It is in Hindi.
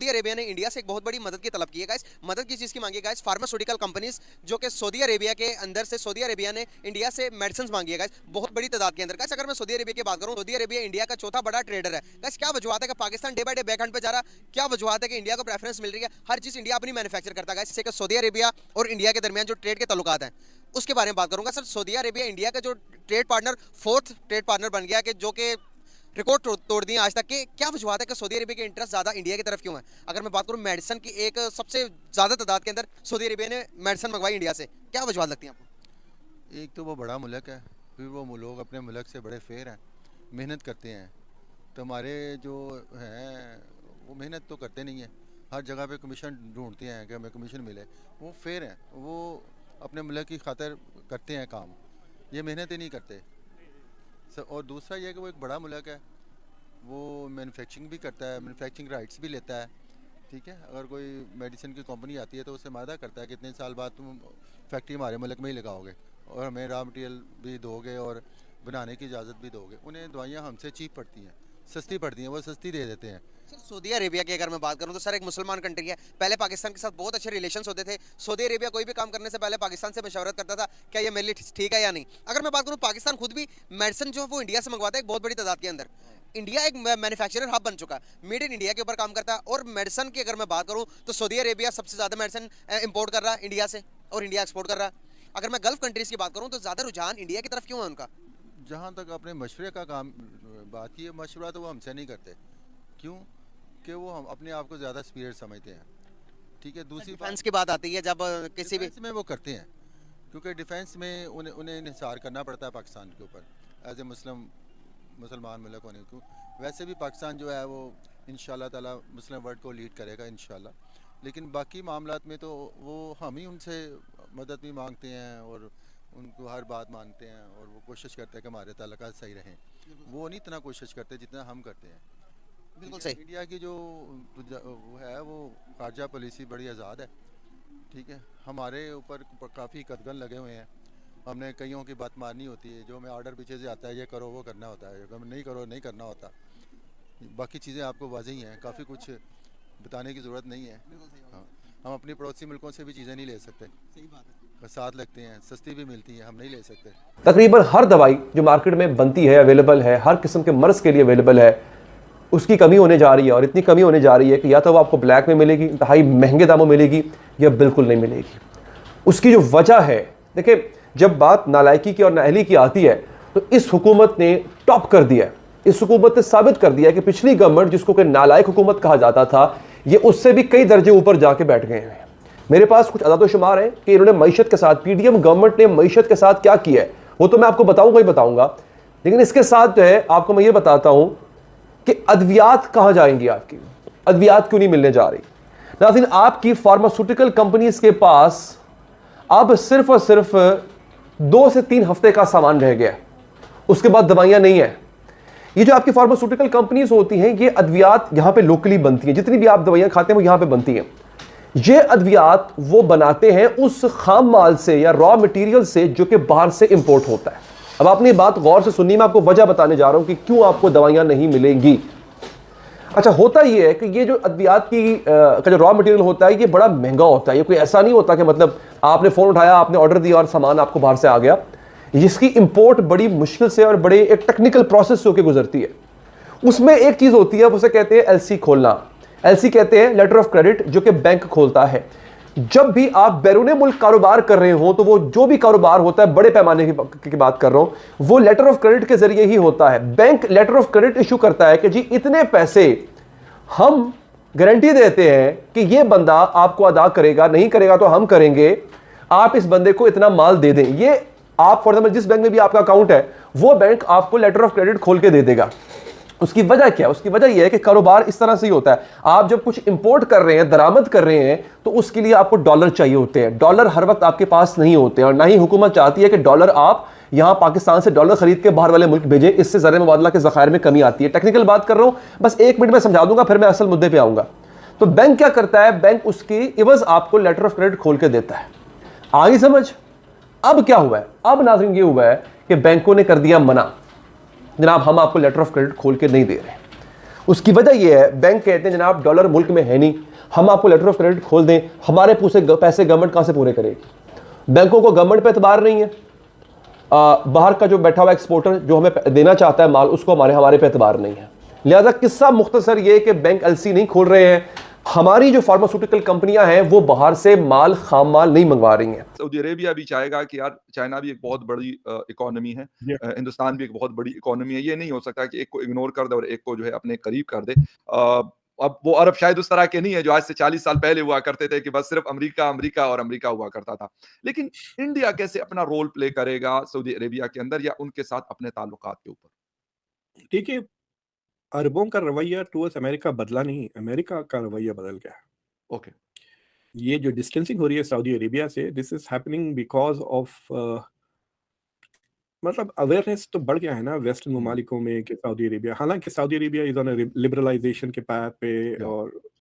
सऊदी अरेबिया ने इंडिया से एक बहुत बड़ी मदद की तलब की है गाइस। मदद की चीज़ की मांगी है गाइस, फार्मास्यूटिकल कंपनीज जो कि सऊदी अरेबिया के अंदर से सऊदी अरेबिया ने इंडिया से मेडिसिन मांगी है गाइस, बहुत बड़ी तादाद के अंदर। गाइस अगर मैं सऊदी अरेबिया की बात करूं, सऊदी अरेबिया इंडिया का चौथा बड़ा ट्रेडर है गाइस। क्या वजूहत है कि Pakistan day by day backhand पे जा रहा, क्या वजूहत है कि इंडिया को प्रेफरेंस मिल रही है, हर चीज़ इंडिया अपनी मैन्युफैक्चर करता है गाइस। इससे सऊदी अरेबिया और इंडिया के दरमियान जो ट्रेड के ताल्लुकात हैं उसके बारे में बात करूंगा सर। सऊदी अरेबिया इंडिया का जो trade partner, fourth trade partner बन गया कि जो कि रिकॉर्ड तोड़ दिए आज तक के। क्या वजूहत है कि सऊदी अरेबिया के इंटरेस्ट ज़्यादा इंडिया की तरफ क्यों है? अगर मैं बात करूं मेडिसिन की, एक सबसे ज़्यादा तादाद के अंदर सऊदी अरेबिया ने मेडिसिन मंगवाई इंडिया से, क्या वजूहत लगती है आपको? एक तो वो बड़ा मुल्क है, फिर वो लोग अपने मुल्क से बड़े फेयर हैं, मेहनत करते हैं। तो हमारे जो हैं वो मेहनत तो करते नहीं हैं, हर जगह पे कमीशन ढूंढते हैं कि हमें कमीशन मिले। वो फेयर हैं, वो अपने मुल्क की खातिर करते हैं काम, ये मेहनत ही नहीं करते। और दूसरा ये कि वो एक बड़ा मुल्क है, वो मैन्युफैक्चरिंग भी करता है, मैन्युफैक्चरिंग राइट्स भी लेता है। ठीक है, अगर कोई मेडिसिन की कंपनी आती है तो उससे वादा करता है कि इतने साल बाद तुम फैक्ट्री हमारे मुल्क में ही लगाओगे और हमें रॉ मटेरियल भी दोगे और बनाने की इजाज़त भी दोगे। उन्हें दवाइयाँ हमसे चीप पड़ती हैं, सस्ती पड़ती हैं, वो सस्ती दे देते हैं। सर सऊदी अरेबिया की अगर मैं बात करूं तो सर एक मुसलमान कंट्री है, पहले पाकिस्तान के साथ बहुत अच्छे रिलेशंस होते थे। सऊदी अरेबिया कोई भी काम करने से पहले पाकिस्तान से मशवरत करता था क्या ये मेरे लिए ठीक है या नहीं। अगर मैं बात करूं पाकिस्तान खुद भी मेडिसिन जो है वो इंडिया से मंगवाता है एक बहुत बड़ी तादाद के अंदर। इंडिया एक मैन्युफैक्चरर हब बन चुका है, मेड इन इंडिया के ऊपर काम करता है। और मेडिसिन की अगर मैं बात करूं तो सऊदी अरेबिया सबसे ज़्यादा मेडिसिन इंपोर्ट कर रहा है इंडिया से और इंडिया एक्सपोर्ट कर रहा है। अगर मैं गल्फ कंट्रीज़ की बात करूं तो ज़्यादा रुझान इंडिया की तरफ क्यों है उनका? जहाँ तक अपने मशवरे का काम बात की है, मशवरा तो वो हमसे नहीं करते। क्यों? कि वो हम अपने आप को ज़्यादा सुपीरियर समझते हैं। ठीक है, दूसरी डिफेंस की बात आती है जब किसी भी में वो करते हैं, क्योंकि डिफेंस में उन्हें इंहिसार करना पड़ता है पाकिस्तान के ऊपर एज ए मुसलमान मुल्क होने को। वैसे भी पाकिस्तान जो है वो इंशाल्लाह ताला मुस्लिम वर्ल्ड को लीड करेगा इंशाल्लाह। लेकिन बाकी मामलात में तो वो हम ही उनसे मदद भी मांगते हैं और उनको हर बात मानते हैं और वो कोशिश करते हैं कि हमारे ताल्लुकात सही रहें। वो नहीं इतना कोशिश करते जितना हम करते हैं। बिल्कुल सही। इंडिया की जो वो है वो खारजा पॉलिसी बड़ी आज़ाद है। ठीक है, हमारे ऊपर काफ़ी कदगन लगे हुए हैं, हमने कईयों की बात माननी होती है। जो हमें ऑर्डर पीछे से आता है ये करो वो करना होता है, अगर नहीं करो नहीं करना होता। बाकी चीज़ें आपको वाज़ेह हैं, काफ़ी कुछ बताने की ज़रूरत नहीं है। हाँ, हम अपनी पड़ोसी मुल्कों से भी चीज़ें नहीं ले सकते। सही बात है, साथ लगते हैं, सस्ती भी मिलती हैं, हम नहीं ले सकते। तकरीबन हर दवाई जो मार्केट में बनती है अवेलेबल है, हर किस्म के मर्ज़ के लिए अवेलेबल है, उसकी कमी होने जा रही है। और इतनी कमी होने जा रही है कि या तो वो आपको ब्लैक में मिलेगी, इंतहाई महंगे दामों में मिलेगी, या बिल्कुल नहीं मिलेगी। उसकी जो वजह है, देखिए जब बात नालायकी की और नाअहली की आती है तो इस हुकूमत ने टॉप कर दिया है। इस हुकूमत ने साबित कर दिया है कि पिछली गवर्नमेंट जिसको कि नालायक हुकूमत कहा जाता था, ये उससे भी कई दर्जे ऊपर जाके बैठ गए हैं। मेरे पास कुछ अदाद शुमार है कि इन्होंने मईशत के साथ, पीडीएम गवर्नमेंट ने मईशत के साथ क्या किया है वो तो मैं आपको बताऊंगा ही बताऊंगा। लेकिन इसके साथ जो है आपको मैं ये बताता हूं कि अद्वियात कहां जाएंगी, आपकी अद्वियात क्यों नहीं मिलने जा रही। नाज़रीन, आपकी फार्मास्यूटिकल कंपनीज के पास अब सिर्फ और सिर्फ 2 से 3 हफ्ते का सामान रह गया, उसके बाद दवाइयां नहीं है। ये जो आपकी फार्मास्यूटिकल कंपनीज होती हैं, ये अद्वियात यहां पे लोकली बनती हैं, जितनी भी आप दवाइयां खाते हैं वो यहां पे बनती हैं। ये अद्वियात वो बनाते हैं उस खाम माल से या रॉ मटेरियल से जो कि बाहर से इंपोर्ट होता है। अब आपने बात गौर से सुननी, मैं आपको वजह बताने जा रहा हूं कि क्यों आपको दवाइयां नहीं मिलेंगी। अच्छा, होता ये है कि ये जो अद्वियात की का जो रॉ मटेरियल होता है ये बड़ा महंगा होता है। ये कोई ऐसा नहीं होता कि मतलब आपने फ़ोन उठाया, आपने ऑर्डर दिया और सामान आपको बाहर से आ गया। इसकी इंपोर्ट बड़ी मुश्किल से और बड़े एक टेक्निकल प्रोसेस से होकर गुजरती है। उसमें एक चीज़ होती है, उसे कहते हैं एलसी खोलना। एलसी कहते हैं लेटर ऑफ क्रेडिट, जो कि बैंक खोलता है। जब भी आप बैरूने मुल्क कारोबार कर रहे हो तो वो जो भी कारोबार होता है, बड़े पैमाने की बात कर रहा हूं, वो लेटर ऑफ क्रेडिट के जरिए ही होता है। Bank letter of credit issue करता है कि जी इतने पैसे हम गारंटी देते हैं कि ये बंदा आपको अदा करेगा, नहीं करेगा तो हम करेंगे, आप इस बंदे को इतना माल दे दें। ये आप फॉर एग्जाम्पल जिस बैंक में भी आपका अकाउंट है वो बैंक आपको लेटर ऑफ क्रेडिट खोल के दे देगा। उसकी वजह क्या है? उसकी वजह यह है कि कारोबार इस तरह से ही होता है। आप जब कुछ इंपोर्ट कर रहे हैं, दरामद कर रहे हैं, तो उसके लिए आपको डॉलर चाहिए होते हैं। डॉलर हर वक्त आपके पास नहीं होते हैं और ना ही हुकूमत चाहती है कि डॉलर आप यहां पाकिस्तान से डॉलर खरीद के बाहर वाले मुल्क भेजें। इससे ज़र मुबादला के ज़खायर में कमी आती है। टेक्निकल बात कर रहा हूं, बस 1 मिनट में समझा दूंगा, फिर मैं असल मुद्दे पर आऊंगा। तो बैंक क्या करता है? बैंक उसकी इवज आपको लेटर ऑफ क्रेडिट खोल के देता है। आगे समझ? अब क्या हुआ है? अब नाज़रीन ये हुआ है कि बैंकों ने कर दिया मना, जनाब हम आपको लेटर ऑफ क्रेडिट खोल के नहीं दे रहे। उसकी वजह यह है, बैंक कहते हैं जनाब डॉलर मुल्क में है नहीं, हम आपको लेटर ऑफ क्रेडिट खोल दें, हमारे पैसे गवर्नमेंट कहाँ से पूरे करेगी? बैंकों को गवर्नमेंट पे एतबार नहीं है, बाहर का जो बैठा हुआ एक्सपोर्टर जो हमें देना चाहता है माल, उसको हमारे पे एतबार नहीं है। लिहाजा किस्सा मुख्तसर ये कि बैंक एलसी नहीं खोल रहे हैं, हमारी जो फार्मास्यूटिकल कंपनियां हैं वो बाहर से खाम माल नहीं मंगवा रही हैं। सऊदी अरेबिया भी चाहेगा कि यार चाइना भी एक बहुत बड़ी इकोनॉमी है, हिंदुस्तान भी एक बहुत बड़ी इकोनॉमी है, ये नहीं हो सकता कि एक को इग्नोर कर दे और एक को जो है अपने करीब कर दे। अब वो अरब शायद उस तरह के नहीं है जो आज से 40 साल पहले हुआ करते थे कि बस सिर्फ अमेरिका अमेरिका और अमेरिका हुआ करता था। लेकिन इंडिया कैसे अपना रोल प्ले करेगा सऊदी अरेबिया के अंदर या उनके साथ अपने ताल्लुकात के ऊपर? देखिए, अरबों का रवैया टुवर्ड्स अमेरिका बदला नहीं, अमेरिका का रवैया बदल गया है। ओके। ये जो डिस्टेंसिंग हो रही है सऊदी अरेबिया से, this is happening because of मतलब अवेयरनेस तो बढ़ गया है ना वेस्टर्न ममालिकों में कि सऊदी अरेबिया, हालांकि Saudi Arabia is on liberalisation के पाथ पे Yeah. और